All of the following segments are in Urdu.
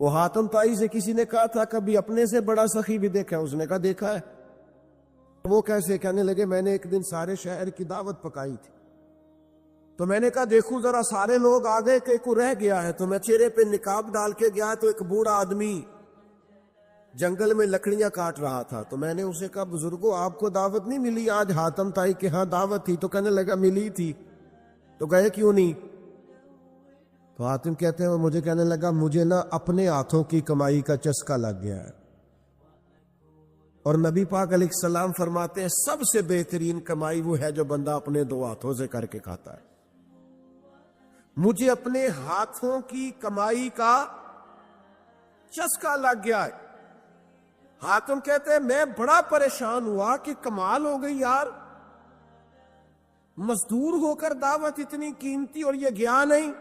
وہ حاتم طائی سے کسی نے کہا تھا کبھی اپنے سے بڑا سخی بھی دیکھا ہے؟ اس نے کہا دیکھا ہے۔ وہ کیسے؟ کہنے لگے میں نے ایک دن سارے شہر کی دعوت پکائی تھی، تو میں نے کہا دیکھوں ذرا سارے لوگ آ گئے کہ کوئی رہ گیا ہے، تو میں چہرے پہ نقاب ڈال کے گیا تو ایک بوڑھا آدمی جنگل میں لکڑیاں کاٹ رہا تھا، تو میں نے اسے کہا بزرگوں آپ کو دعوت نہیں ملی آج؟ حاتم طائی کے ہاں دعوت تھی۔ تو کہنے لگا ملی تھی، تو گئے کیوں نہیں؟ تو حاتم کہتے ہیں مجھے کہنے لگا مجھے نا اپنے ہاتھوں کی کمائی کا چسکا لگ گیا ہے، اور نبی پاک علیہ السلام فرماتے ہیں سب سے بہترین کمائی وہ ہے جو بندہ اپنے دو ہاتھوں سے کر کے کھاتا ہے۔ مجھے اپنے ہاتھوں کی کمائی کا چسکا لگ گیا ہے۔ حاتم کہتے ہیں میں بڑا پریشان ہوا کہ کمال ہو گئی یار، مزدور ہو کر دعوت اتنی قیمتی اور یہ گیا نہیں۔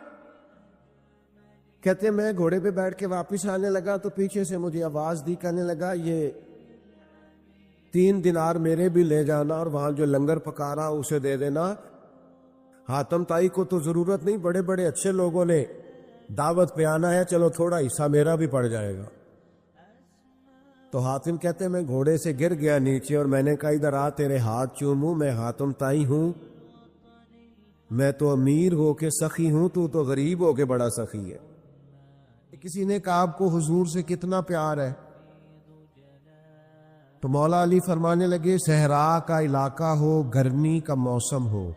کہتے ہیں میں گھوڑے پہ بیٹھ کے واپس آنے لگا تو پیچھے سے مجھے آواز دی، کہنے لگا یہ 3 دینار میرے بھی لے جانا اور وہاں جو لنگر پکا رہا اسے دے دینا، حاتم طائی کو تو ضرورت نہیں، بڑے بڑے اچھے لوگوں نے دعوت پہ آنا ہے، چلو تھوڑا حصہ میرا بھی پڑ جائے گا۔ تو حاتم کہتے ہیں میں گھوڑے سے گر گیا نیچے اور میں نے کہا ادھر آ تیرے ہاتھ چوموں، میں حاتم طائی ہوں، میں تو امیر ہو کے سخی ہوں، تو غریب ہو کے بڑا سخی ہے۔ کسی نے کہا آپ کو حضور سے کتنا پیار ہے؟ تو مولا علی فرمانے لگے صحرا کا علاقہ ہو، گرمی کا موسم ہو،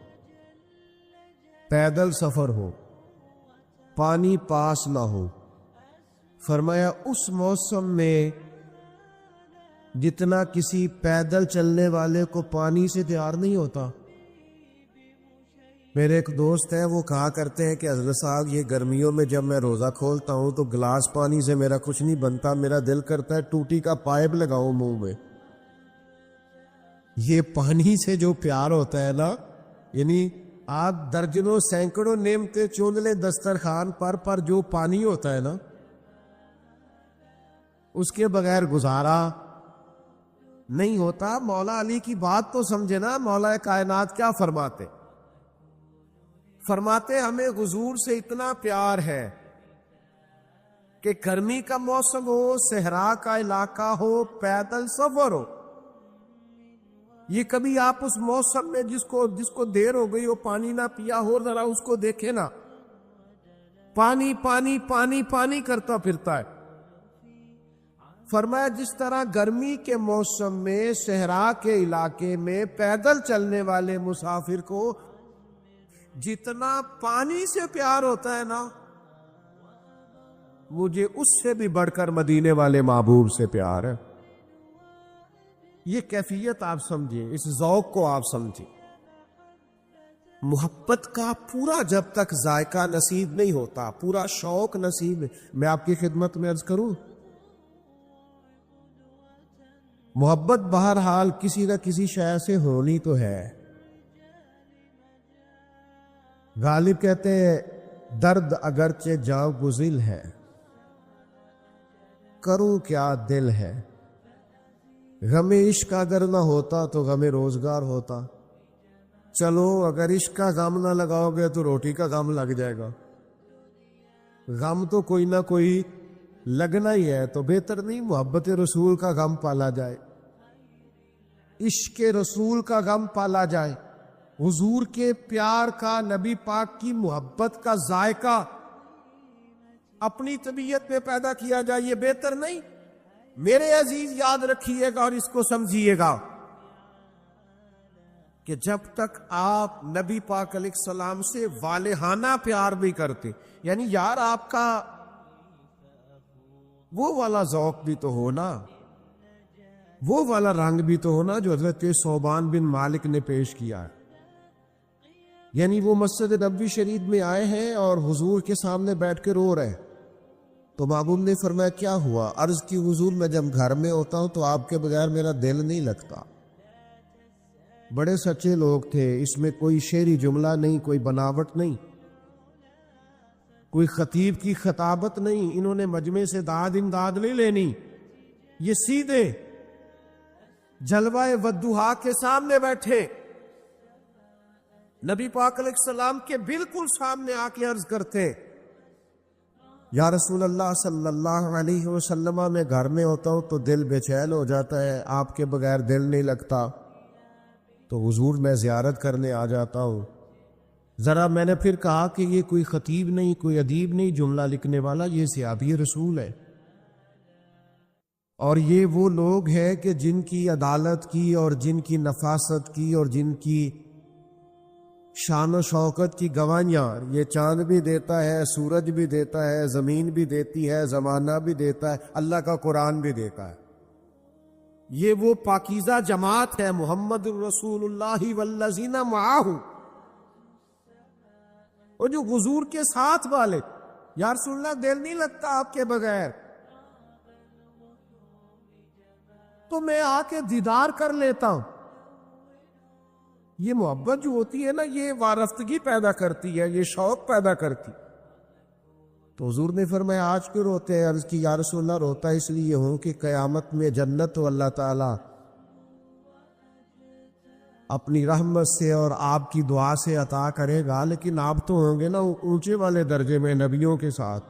پیدل سفر ہو، پانی پاس نہ ہو، فرمایا اس موسم میں جتنا کسی پیدل چلنے والے کو پانی سے پیار نہیں ہوتا۔ میرے ایک دوست ہے وہ کہا کرتے ہیں کہ حضرت صاحب یہ گرمیوں میں جب میں روزہ کھولتا ہوں تو گلاس پانی سے میرا کچھ نہیں بنتا، میرا دل کرتا ہے ٹوٹی کا پائپ لگاؤں منہ میں۔ یہ پانی سے جو پیار ہوتا ہے نا، یعنی آپ درجنوں سینکڑوں نعمتیں چون لیں دسترخوان پر جو پانی ہوتا ہے نا اس کے بغیر گزارا نہیں ہوتا۔ مولا علی کی بات تو سمجھے نا، مولا کائنات کیا فرماتے؟ فرماتے ہمیں حضور سے اتنا پیار ہے کہ گرمی کا موسم ہو، صحرا کا علاقہ ہو، پیدل سفر ہو، یہ کبھی آپ اس موسم میں جس کو دیر ہو گئی وہ پانی نہ پیا ہو، ذرا اس کو دیکھے نا، پانی پانی پانی پانی کرتا پھرتا ہے۔ فرمایا جس طرح گرمی کے موسم میں صحرا کے علاقے میں پیدل چلنے والے مسافر کو جتنا پانی سے پیار ہوتا ہے نا، مجھے اس سے بھی بڑھ کر مدینے والے محبوب سے پیار ہے۔ یہ کیفیت آپ سمجھیں، اس ذوق کو آپ سمجھیں۔ محبت کا پورا جب تک ذائقہ نصیب نہیں ہوتا، پورا شوق نصیب، میں آپ کی خدمت میں عرض کروں، محبت بہرحال کسی نہ کسی شے سے ہونی تو ہے۔ غالب کہتے ہیں درد اگرچہ جاں گزل ہے، کروں کیا دل ہے، غم عشق اگر نہ ہوتا تو غم روزگار ہوتا۔ چلو اگر عشق کا غم نہ لگاؤ گے تو روٹی کا غم لگ جائے گا، غم تو کوئی نہ کوئی لگنا ہی ہے، تو بہتر نہیں محبت رسول کا غم پالا جائے، عشق رسول کا غم پالا جائے، حضور کے پیار کا، نبی پاک کی محبت کا ذائقہ اپنی طبیعت میں پیدا کیا جائے، یہ بہتر نہیں؟ میرے عزیز یاد رکھیے گا اور اس کو سمجھیے گا کہ جب تک آپ نبی پاک علیہ السلام سے والہانہ پیار بھی کرتے، یعنی یار آپ کا وہ والا ذوق بھی تو ہونا، وہ والا رنگ بھی تو ہونا جو حضرت صوبان بن مالک نے پیش کیا ہے۔ یعنی وہ مسجد نبوی شریف میں آئے ہیں اور حضور کے سامنے بیٹھ کے رو رہے ہیں، تو محبوب نے فرمایا کیا ہوا؟ عرض کی حضور میں جب گھر میں ہوتا ہوں تو آپ کے بغیر میرا دل نہیں لگتا۔ بڑے سچے لوگ تھے، اس میں کوئی شعری جملہ نہیں، کوئی بناوٹ نہیں، کوئی خطیب کی خطابت نہیں، انہوں نے مجمع سے داد امداد نہیں لینی، یہ سیدھے جلوہ والضحیٰ کے سامنے بیٹھے، نبی پاک علیہ السلام کے بالکل سامنے آ کے عرض کرتے یا رسول اللہ صلی اللہ علیہ وسلم میں گھر میں ہوتا ہوں تو دل بے چین ہو جاتا ہے، آپ کے بغیر دل نہیں لگتا، تو حضور میں زیارت کرنے آ جاتا ہوں۔ ذرا میں نے پھر کہا کہ یہ کوئی خطیب نہیں، کوئی ادیب نہیں جملہ لکھنے والا، یہ صحابی رسول ہے، اور یہ وہ لوگ ہیں کہ جن کی عدالت کی اور جن کی نفاست کی اور جن کی شان و شوکت کی گواہیاں یہ چاند بھی دیتا ہے، سورج بھی دیتا ہے، زمین بھی دیتی ہے، زمانہ بھی دیتا ہے، اللہ کا قرآن بھی دیتا ہے۔ یہ وہ پاکیزہ جماعت ہے، محمد رسول اللہ والذین معاہ، اور جو حضور کے ساتھ والے۔ یا رسول اللہ دل نہیں لگتا آپ کے بغیر، تو میں آ کے دیدار کر لیتا ہوں۔ یہ محبت جو ہوتی ہے نا، یہ وارفتگی پیدا کرتی ہے، یہ شوق پیدا کرتی۔ تو حضور نے فرمایا آج کیوں روتے ہیں؟ عرض کی یا رسول اللہ روتا اس لیے ہوں کہ قیامت میں جنت تو اللہ تعالیٰ اپنی رحمت سے اور آپ کی دعا سے عطا کرے گا، لیکن آپ تو ہوں گے نا اونچے والے درجے میں نبیوں کے ساتھ۔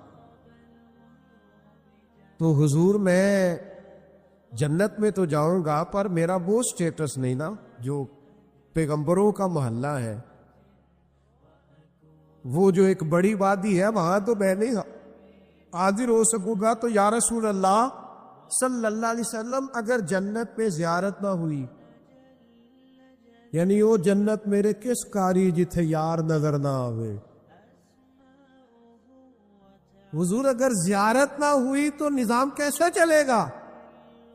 تو حضور میں جنت میں تو جاؤں گا، پر میرا وہ سٹیٹس نہیں نا جو پیغمبروں کا محلہ ہے، وہ جو ایک بڑی وادی ہے وہاں تو میں نہیں حاضر ہو سکوں گا۔ تو یا رسول اللہ صلی اللہ علیہ وسلم اگر جنت میں زیارت نہ ہوئی، یعنی وہ جنت میرے کس کاری جتھے یار نظر نہ آوے، حضور اگر زیارت نہ ہوئی تو نظام کیسے چلے گا؟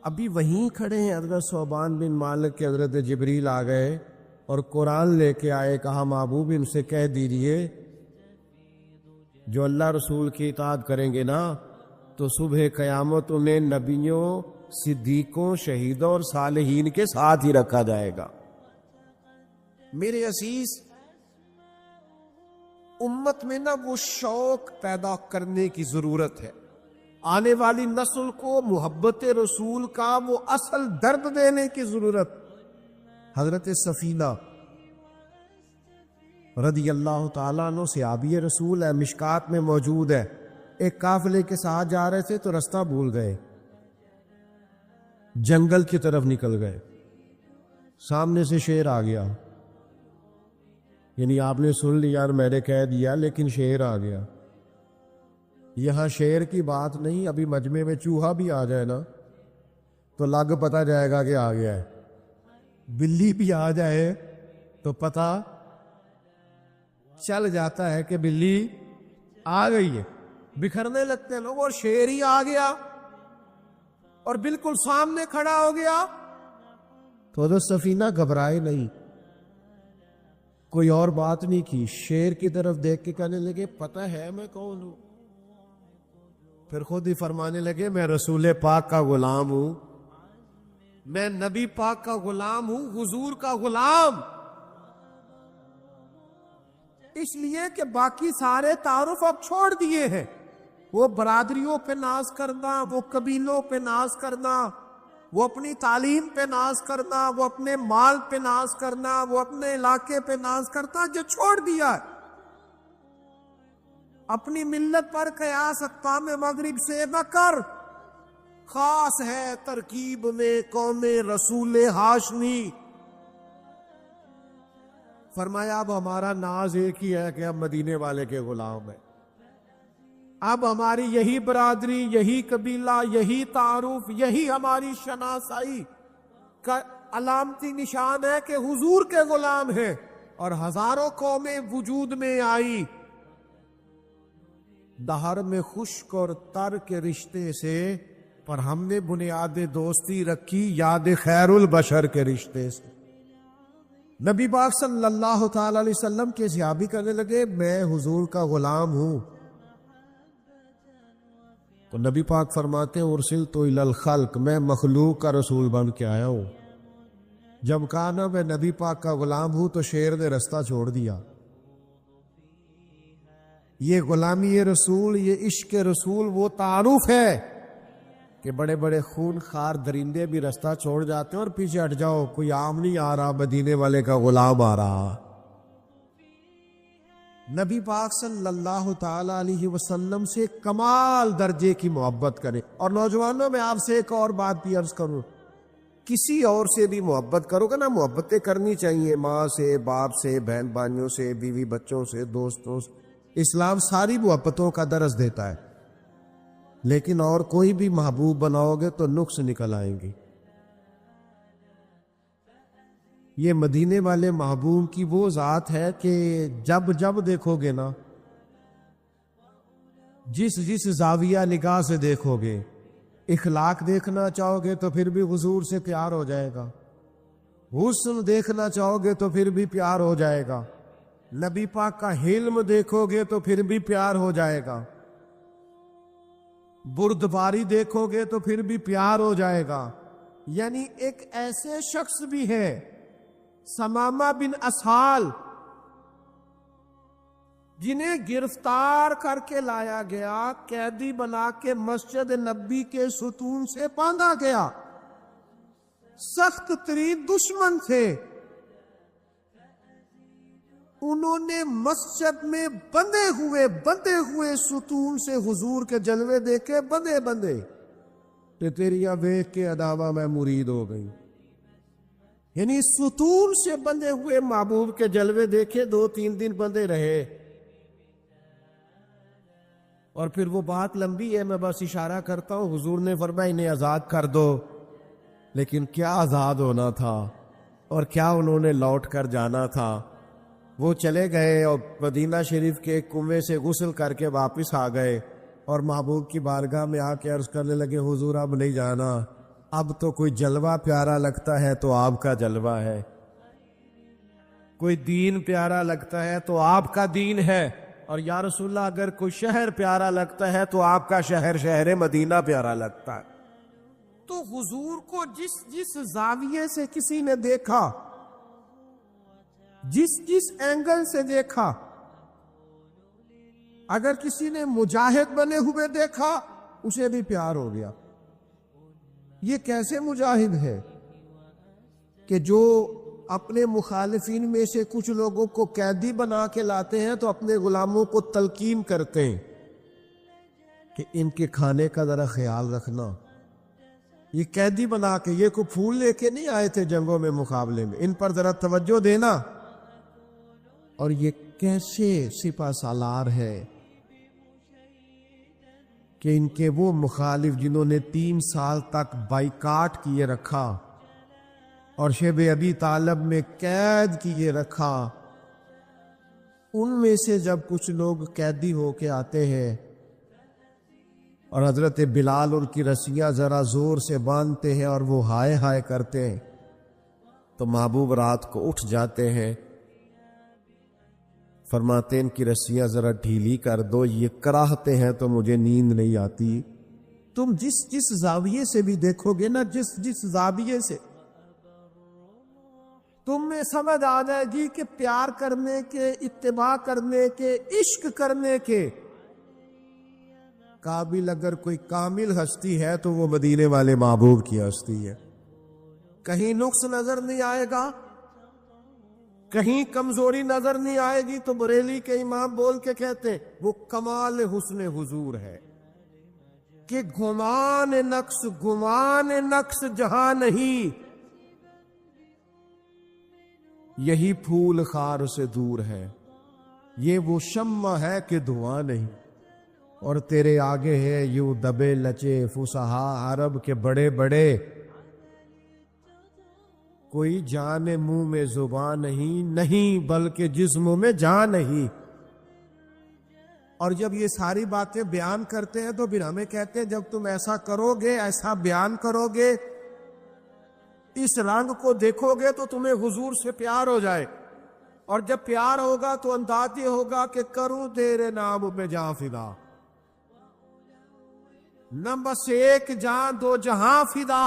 ابھی وہیں کھڑے ہیں حضرت صوبان بن مالک کے حضرت جبریل آ گئے اور قرآن لے کے آئے، کہا محبوب ان سے کہہ دیجئے جو اللہ رسول کی اطاعت کریں گے نا تو صبح قیامت انہیں نبیوں، صدیقوں، شہیدوں اور صالحین کے ساتھ ہی رکھا جائے گا۔ میرے عزیز، امت میں نا وہ شوق پیدا کرنے کی ضرورت ہے، آنے والی نسل کو محبت رسول کا وہ اصل درد دینے کی ضرورت۔ حضرت سفینہ رضی اللہ تعالیٰ عنہ صحابی رسول ہے، مشکات میں موجود ہے۔ ایک قافلے کے ساتھ جا رہے تھے تو رستہ بھول گئے، جنگل کی طرف نکل گئے، سامنے سے شیر آ گیا، یعنی آپ نے سن لیا اور میں نے کہہ دیا لیکن شیر آ گیا۔ یہاں شیر کی بات نہیں، ابھی مجمع میں چوہا بھی آ جائے نا تو لگ پتہ جائے گا کہ آ گیا ہے، بلی بھی آ جائے تو پتہ چل جاتا ہے کہ بلی آ گئی ہے۔ بکھرنے لگتے ہیں لوگ، اور شیر ہی آ گیا اور بالکل سامنے کھڑا ہو گیا۔ تو حضرت سفینہ گھبرائے نہیں، کوئی اور بات نہیں کی، شیر کی طرف دیکھ کے کہنے لگے پتہ ہے میں کون ہوں؟ پھر خود ہی فرمانے لگے میں رسول پاک کا غلام ہوں، میں نبی پاک کا غلام ہوں، حضور کا غلام۔ اس لیے کہ باقی سارے تعارف اب چھوڑ دیے ہیں، وہ برادریوں پہ ناز کرنا، وہ قبیلوں پہ ناز کرنا، وہ اپنی تعلیم پہ ناز کرنا، وہ اپنے مال پہ ناز کرنا، وہ اپنے علاقے پہ ناز کرنا، جو چھوڑ دیا ہے۔ اپنی ملت پر قیاس اقوام مغرب سے نہ کر، خاص ہے ترکیب میں قوم رسول ہاشمی۔ فرمایا اب ہمارا ناز ایک ہی ہے کہ ہم مدینے والے کے غلام ہیں، اب ہماری یہی برادری، یہی قبیلہ، یہی تعارف، یہی ہماری شناسائی کا علامتی نشان ہے کہ حضور کے غلام ہیں۔ اور ہزاروں قومیں وجود میں آئی، دہر میں خشک اور تر کے رشتے سے، پر ہم نے بنیاد دوستی رکھی یاد خیر البشر کے رشتے سے۔ نبی پاک صلی اللہ تعالی علیہ وسلم کے صحابی کہنے لگے میں حضور کا غلام ہوں، تو نبی پاک فرماتے ہیں ارسلت الی الخلق، میں مخلوق کا رسول بن کے آیا ہوں۔ جب کہا نا میں نبی پاک کا غلام ہوں تو شیر نے رستہ چھوڑ دیا۔ یہ غلامی رسول، یہ عشق رسول وہ تعارف ہے کہ بڑے بڑے خون خار درندے بھی رستہ چھوڑ جاتے ہیں اور پیچھے ہٹ جاؤ، کوئی عام نہیں آ رہا، مدینے والے کا غلام آ رہا۔ نبی پاک صلی اللہ تعالی علیہ وسلم سے کمال درجے کی محبت کرے. اور نوجوانوں میں آپ سے ایک اور بات بھی عرض کروں، کسی اور سے بھی محبت کرو گے نا، محبتیں کرنی چاہیے، ماں سے، باپ سے، بہن بھائیوں سے، بیوی بچوں سے، دوستوں سے. اسلام ساری محبتوں کا درس دیتا ہے، لیکن اور کوئی بھی محبوب بناؤ گے تو نقص نکل آئیں گے. یہ مدینے والے محبوب کی وہ ذات ہے کہ جب جب دیکھو گے نا، جس زاویہ نگاہ سے دیکھو گے، اخلاق دیکھنا چاہو گے تو پھر بھی حضور سے پیار ہو جائے گا، حسن دیکھنا چاہو گے تو پھر بھی پیار ہو جائے گا، نبی پاک کا حلم دیکھو گے تو پھر بھی پیار ہو جائے گا، بردباری دیکھو گے تو پھر بھی پیار ہو جائے گا. یعنی ایک ایسے شخص بھی ہے ثمامہ بن اسحال، جنہیں گرفتار کر کے لایا گیا، قیدی بنا کے مسجد نبی کے ستون سے باندھا گیا، سخت ترین دشمن تھے. انہوں نے مسجد میں بندے ہوئے ستون سے حضور کے جلوے دیکھے، بندے کہ تیریاں ویکھ کے عداوہ میں مرید ہو گئی. یعنی ستون سے بندے ہوئے محبوب کے جلوے دیکھے، 2-3 دن بندے رہے. اور پھر وہ بات لمبی ہے، میں بس اشارہ کرتا ہوں. حضور نے فرمایا انہیں آزاد کر دو. لیکن کیا آزاد ہونا تھا اور کیا انہوں نے لوٹ کر جانا تھا. وہ چلے گئے اور مدینہ شریف کے کنویں سے غسل کر کے واپس آ گئے اور محبوب کی بارگاہ میں آ کے عرض کرنے لگے، حضور اب نہیں جانا، اب تو کوئی جلوہ پیارا لگتا ہے تو آپ کا جلوہ ہے، کوئی دین پیارا لگتا ہے تو آپ کا دین ہے، اور یا رسول اللہ اگر کوئی شہر پیارا لگتا ہے تو آپ کا شہر مدینہ پیارا لگتا ہے. تو حضور کو جس زاویے سے کسی نے دیکھا، جس اینگل سے دیکھا، اگر کسی نے مجاہد بنے ہوئے دیکھا اسے بھی پیار ہو گیا. یہ کیسے مجاہد ہے کہ جو اپنے مخالفین میں سے کچھ لوگوں کو قیدی بنا کے لاتے ہیں تو اپنے غلاموں کو تلقین کرتے ہیں کہ ان کے کھانے کا ذرا خیال رکھنا. یہ قیدی بنا کے، یہ کوئی پھول لے کے نہیں آئے تھے جنگوں میں مقابلے میں، ان پر ذرا توجہ دینا. اور یہ کیسے سپہ سالار ہے کہ ان کے وہ مخالف جنہوں نے 3 سال تک بائیکاٹ کیے رکھا اور شیب ابی طالب میں قید کیے رکھا، ان میں سے جب کچھ لوگ قیدی ہو کے آتے ہیں اور حضرت بلال ان کی رسیاں ذرا زور سے باندھتے ہیں اور وہ ہائے ہائے کرتے ہیں تو محبوب رات کو اٹھ جاتے ہیں، فرماتے ان کی رسیاں ذرا ڈھیلی کر دو، یہ کراہتے ہیں تو مجھے نیند نہیں آتی. تم جس زاویے سے بھی دیکھو گے نا، جس زاویے سے تم میں سمجھ آ جائے گی کہ پیار کرنے کے، اتباع کرنے کے، عشق کرنے کے قابل اگر کوئی کامل ہستی ہے تو وہ مدینے والے محبوب کی ہستی ہے. کہیں نقص نظر نہیں آئے گا، کہیں کمزوری نظر نہیں آئے گی. تو بریلی کے امام بول کے کہتے ہیں وہ کمال حسن حضور ہے کہ گمان نقص جہاں نہیں، یہی پھول خار سے دور ہے، یہ وہ شمع ہے کہ دھواں نہیں. اور تیرے آگے ہے یوں دبے لچے فصحا عرب کے بڑے بڑے، کوئی جان منہ میں زبان نہیں بلکہ جسم میں جان نہیں. اور جب یہ ساری باتیں بیان کرتے ہیں تو پھر ہمیں کہتے ہیں جب تم ایسا کرو گے، ایسا بیان کرو گے، اس رنگ کو دیکھو گے تو تمہیں حضور سے پیار ہو جائے. اور جب پیار ہوگا تو انداز یہ ہوگا کہ کروں تیرے نام پہ جاں فدا، نہ بس ایک جاں 2 جہاں فدا،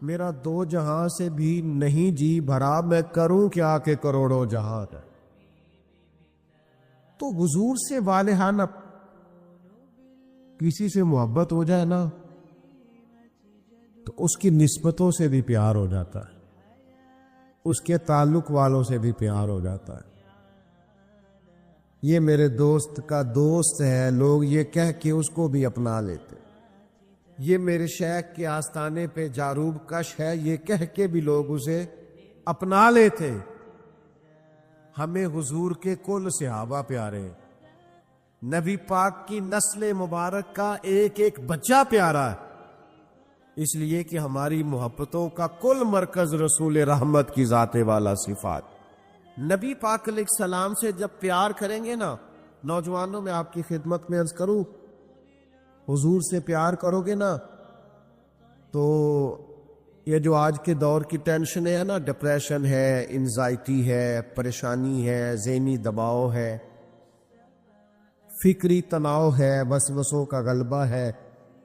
میرا 2 جہاں سے بھی نہیں جی بھرا، میں کروں کیا کہ کروڑوں جہاں ہے. تو حضور سے والہانہ کسی سے محبت ہو جائے نا تو اس کی نسبتوں سے بھی پیار ہو جاتا ہے، اس کے تعلق والوں سے بھی پیار ہو جاتا ہے. یہ میرے دوست کا دوست ہے، لوگ یہ کہہ کے اس کو بھی اپنا لیتے۔ یہ میرے شیخ کے آستانے پہ جاروب کش ہے، یہ کہہ کے بھی لوگ اسے اپنا لیتے۔ ہمیں حضور کے کل صحابہ پیارے ہیں، نبی پاک کی نسل مبارک کا ایک ایک بچہ پیارا ہے، اس لیے کہ ہماری محبتوں کا کل مرکز رسول رحمت کی ذات والا صفات۔ نبی پاک علیہ السلام سے جب پیار کریں گے نا، نوجوانوں میں آپ کی خدمت میں عرض کروں، حضور سے پیار کرو گے نا تو یہ جو آج کے دور کی ٹینشن ہے نا، ڈپریشن ہے، انزائٹی ہے، پریشانی ہے، ذہنی دباؤ ہے، فکری تناؤ ہے، وسوسوں کا غلبہ ہے،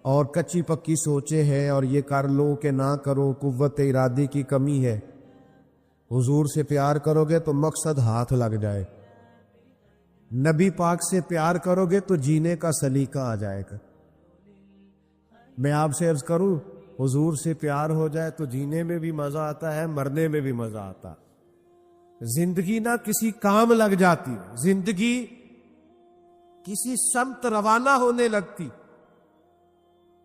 اور کچی پکی سوچیں ہیں، اور یہ کر لو کہ نہ کرو، قوت ارادی کی کمی ہے۔ حضور سے پیار کرو گے تو مقصد ہاتھ لگ جائے، نبی پاک سے پیار کرو گے تو جینے کا سلیقہ آ جائے گا۔ میں آپ سے عرض کروں، حضور سے پیار ہو جائے تو جینے میں بھی مزہ آتا ہے، مرنے میں بھی مزہ آتا ہے۔ زندگی نہ کسی کام لگ جاتی، زندگی کسی سمت روانہ ہونے لگتی۔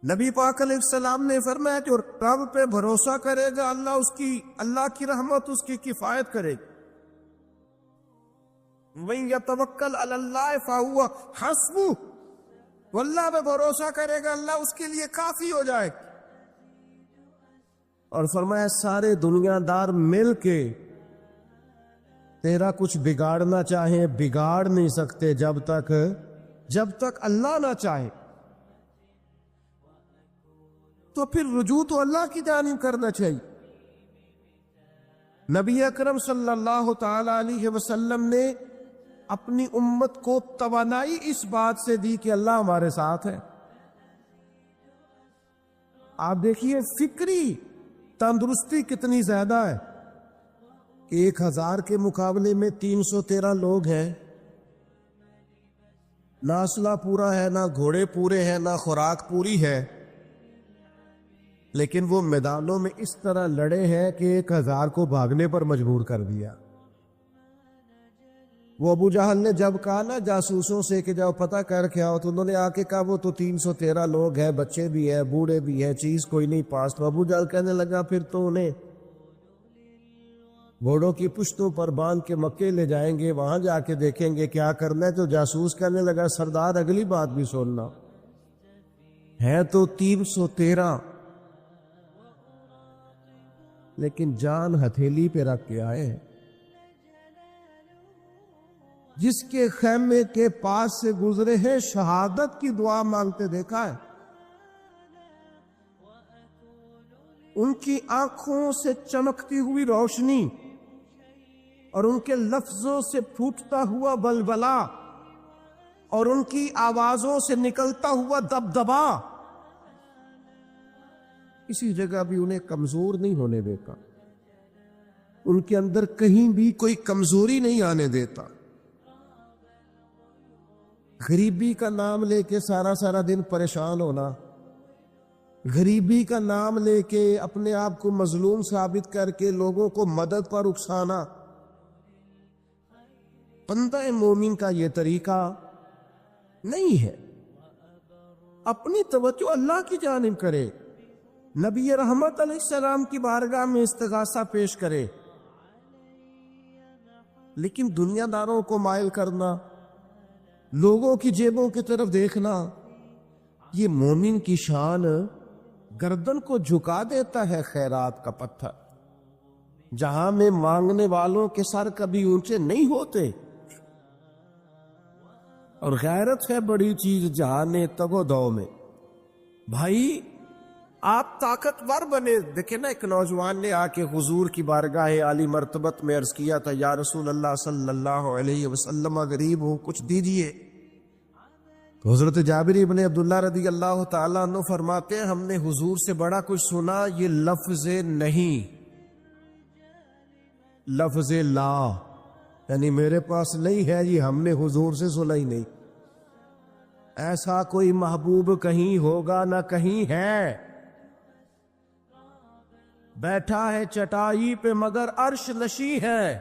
نبی پاک علیہ السلام نے فرمایا جو رب پہ بھروسہ کرے گا، اللہ کی رحمت اس کی کفایت کرے گی۔ وَإِن يَتَوَكَّلْ عَلَى اللَّهِ فَهُوَ حَسْبُهُ، وہ اللہ پہ بھروسہ کرے گا، اللہ اس کے لیے کافی ہو جائے گا۔ اور فرمایا سارے دنیا دار مل کے تیرا کچھ بگاڑنا چاہیں، بگاڑ نہیں سکتے جب تک اللہ نہ چاہے۔ تو پھر رجوع تو اللہ کی جانب کرنا چاہیے۔ نبی اکرم صلی اللہ تعالی علیہ وسلم نے اپنی امت کو توانائی اس بات سے دی کہ اللہ ہمارے ساتھ ہے۔ آپ دیکھیے فکری تندرستی کتنی زیادہ ہے کہ 1000 کے مقابلے میں 313 لوگ ہیں، نہ اسلحہ پورا ہے، نہ گھوڑے پورے ہیں، نہ خوراک پوری ہے، لیکن وہ میدانوں میں اس طرح لڑے ہیں کہ 1000 کو بھاگنے پر مجبور کر دیا۔ وہ ابو جہل نے جب کہا نا جاسوسوں سے کہ جاؤ پتہ کر کے آؤ، تو انہوں نے آ کے کہا وہ تو 313 لوگ ہیں، بچے بھی ہیں، بوڑھے بھی ہیں، چیز کوئی نہیں پاس۔ تو ابو جہل کہنے لگا پھر تو انہیں گھوڑوں کی پشتوں پر باندھ کے مکے لے جائیں گے، وہاں جا کے دیکھیں گے کیا کرنا ہے۔ تو جاسوس کہنے لگا سردار اگلی بات بھی سننا، ہے تو 313 لیکن جان ہتھیلی پہ رکھ کے آئے ہیں۔ جس کے خیمے کے پاس سے گزرے ہیں شہادت کی دعا مانگتے دیکھا ہے، ان کی آنکھوں سے چمکتی ہوئی روشنی اور ان کے لفظوں سے پھوٹتا ہوا بلبلا اور ان کی آوازوں سے نکلتا ہوا دبدبا کسی جگہ بھی انہیں کمزور نہیں ہونے دیتا، ان کے اندر کہیں بھی کوئی کمزوری نہیں آنے دیتا۔ غریبی کا نام لے کے سارا دن پریشان ہونا، غریبی کا نام لے کے اپنے آپ کو مظلوم ثابت کر کے لوگوں کو مدد پر اکسانا، بندہ مومن کا یہ طریقہ نہیں ہے۔ اپنی توجہ اللہ کی جانب کرے، نبی رحمت علیہ السلام کی بارگاہ میں استغاثہ پیش کرے، لیکن دنیا داروں کو مائل کرنا، لوگوں کی جیبوں کی طرف دیکھنا، یہ مومن کی شان گردن کو جھکا دیتا ہے۔ خیرات کا پتھر جہاں میں مانگنے والوں کے سر کبھی اونچے نہیں ہوتے، اور غیرت ہے بڑی چیز جہان تگ و دو میں۔ بھائی آپ طاقتور بنے۔ دیکھیں نا، ایک نوجوان نے آ کے حضور کی بارگاہ عالی مرتبت میں عرض کیا تھا، یا رسول اللہ صلی اللہ علیہ وسلم غریب ہوں، کچھ دیجئے۔ تو حضرت جابر ابن عبداللہ رضی اللہ تعالیٰ عنہ فرماتے ہیں ہم نے حضور سے بڑا کچھ سنا، یہ لفظ نہیں، لفظ لا، یعنی میرے پاس نہیں ہے، یہ ہم نے حضور سے سنا ہی نہیں۔ ایسا کوئی محبوب کہیں ہوگا نہ کہیں ہے، بیٹھا ہے چٹائی پہ مگر عرش نشیں ہے،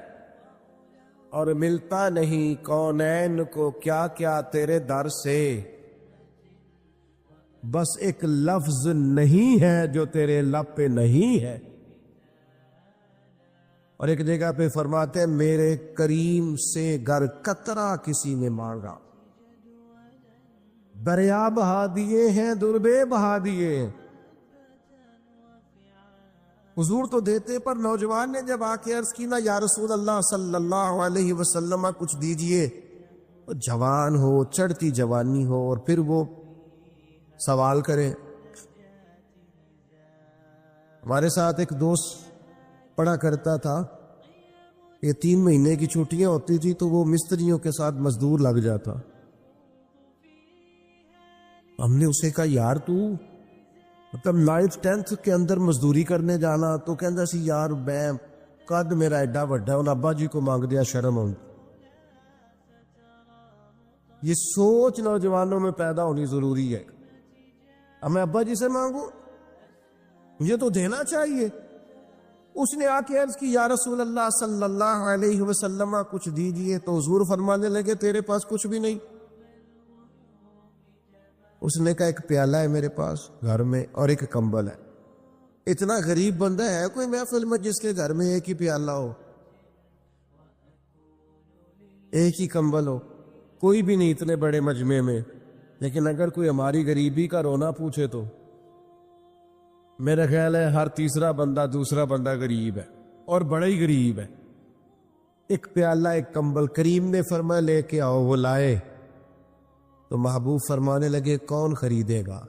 اور ملتا نہیں کونین کو کیا کیا تیرے در سے، بس ایک لفظ نہیں ہے جو تیرے لب پہ نہیں ہے۔ اور ایک جگہ پہ فرماتے ہیں میرے کریم سے گر قطرہ کسی نے مانگا، دریا بہا دیے ہیں دربے بہا دیے ہیں۔ حضور تو دیتے، پر نوجوان نے جب آ کے عرض کی نا یا رسول اللہ صلی اللہ علیہ وسلم کچھ دیجئے، جوان ہو، چڑھتی جوانی ہو، اور پھر وہ سوال کرے۔ ہمارے ساتھ ایک دوست پڑھا کرتا تھا، یہ 3 مہینے کی چھٹیاں ہوتی تھی تو وہ مستریوں کے ساتھ مزدور لگ جاتا۔ ہم نے اسے کہا یار تو مطلب 9th 10th کے اندر مزدوری کرنے جانا، تو کہندا سی یار میں قد میرا ایڈا وڈا، ان ابا جی کو مانگ دیا شرم آؤں۔ یہ سوچ نوجوانوں میں پیدا ہونی ضروری ہے۔ اب میں ابا جی سے مانگوں، مجھے تو دینا چاہیے۔ اس نے آ کے عرض کی یا رسول اللہ صلی اللہ علیہ وسلم کچھ دیجئے، تو حضور فرمانے لگے تیرے پاس کچھ بھی نہیں۔ اس نے کہا ایک پیالہ ہے میرے پاس گھر میں اور ایک کمبل ہے۔ اتنا غریب بندہ ہے کوئی محفل میں جس کے گھر میں ایک ہی پیالہ ہو، ایک ہی کمبل ہو؟ کوئی بھی نہیں اتنے بڑے مجمع میں۔ لیکن اگر کوئی ہماری غریبی کا رونا پوچھے تو میرا خیال ہے ہر تیسرا بندہ دوسرا بندہ غریب ہے، اور بڑا ہی غریب ہے۔ ایک پیالہ ایک کمبل، کریم نے فرمایا لے کے آؤ، وہ لائے تو محبوب فرمانے لگے کون خریدے گا؟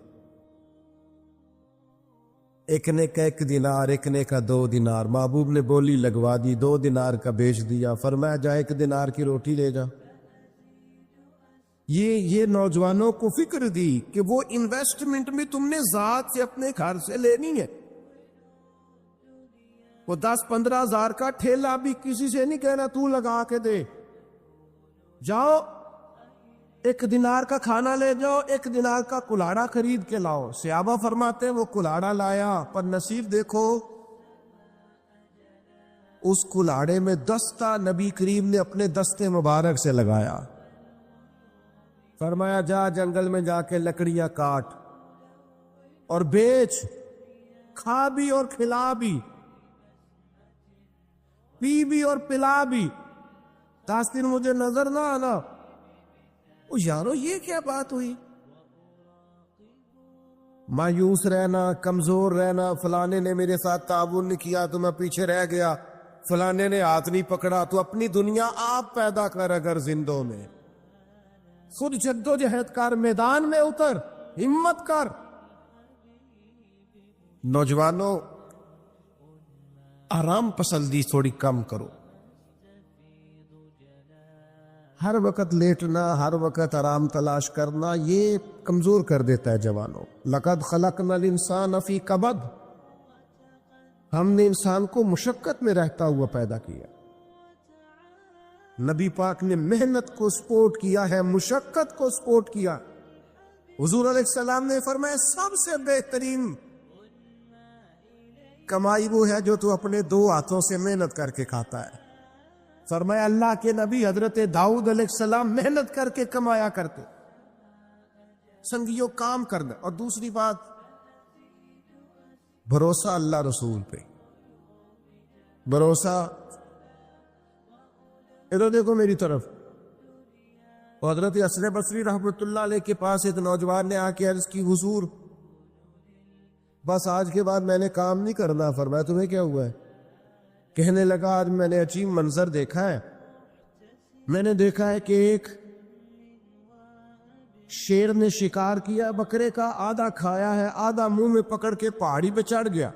ایک نے کہا 1 دینار، ایک نے کہا 2 دینار۔ محبوب نے بولی لگوا دی، 2 دینار کا بیچ دیا۔ فرمایا جا 1 دینار کی روٹی لے جا۔ یہ نوجوانوں کو فکر دی کہ وہ انویسٹمنٹ میں تم نے ذات سے اپنے گھر سے لینی ہے۔ وہ 10-15 ہزار کا ٹھیلا بھی کسی سے نہیں کہنا تو لگا کے دے، جاؤ 1 دینار کا کھانا لے جاؤ، 1 دینار کا کلاڑا خرید کے لاؤ۔ صحابہ فرماتے ہیں وہ کلاڑا لایا، پر نصیب دیکھو اس کلاڑے میں دستہ نبی کریم نے اپنے دستے مبارک سے لگایا۔ فرمایا جا جنگل میں جا کے لکڑیاں کاٹ اور بیچ، کھا بھی اور کھلا بھی، پی بھی اور پلا بھی، 10 دن مجھے نظر نہ آنا۔ او یارو یہ کیا بات ہوئی؟ مایوس رہنا، کمزور رہنا، فلانے نے میرے ساتھ تعاون نہیں کیا تو میں پیچھے رہ گیا، فلانے نے ہاتھ نہیں پکڑا، تو اپنی دنیا آپ پیدا کر، اگر زندوں میں خود جدوجہد کر، میدان میں اتر، ہمت کر۔ نوجوانوں آرام پسندی تھوڑی کم کرو، ہر وقت لیٹنا، ہر وقت آرام تلاش کرنا یہ کمزور کر دیتا ہے جوانوں۔ لقد خلقنا الانسان فی کبد، ہم نے انسان کو مشقت میں رہتا ہوا پیدا کیا۔ نبی پاک نے محنت کو سپورٹ کیا ہے، مشقت کو سپورٹ کیا۔ حضور علیہ السلام نے فرمایا سب سے بہترین کمائی وہ ہے جو تو اپنے 2 ہاتھوں سے محنت کر کے کھاتا ہے۔ فرمایا اللہ کے نبی حضرت داؤد علیہ السلام محنت کر کے کمایا کرتے۔ سنگیوں کام کرنا۔ اور دوسری بات، بھروسہ اللہ رسول پہ، بھروسہ۔ ادھر دیکھو میری طرف۔ حضرت حسن بصری رحمۃ اللہ علیہ کے پاس ایک نوجوان نے آ کے عرض کی حضور بس آج کے بعد میں نے کام نہیں کرنا۔ فرمایا تمہیں کیا ہوا ہے؟ کہنے لگا آج میں نے عجیب منظر دیکھا ہے، میں نے دیکھا ہے کہ ایک شیر نے شکار کیا بکرے کا، آدھا کھایا ہے، آدھا منہ میں پکڑ کے پہاڑی پہ چڑھ گیا۔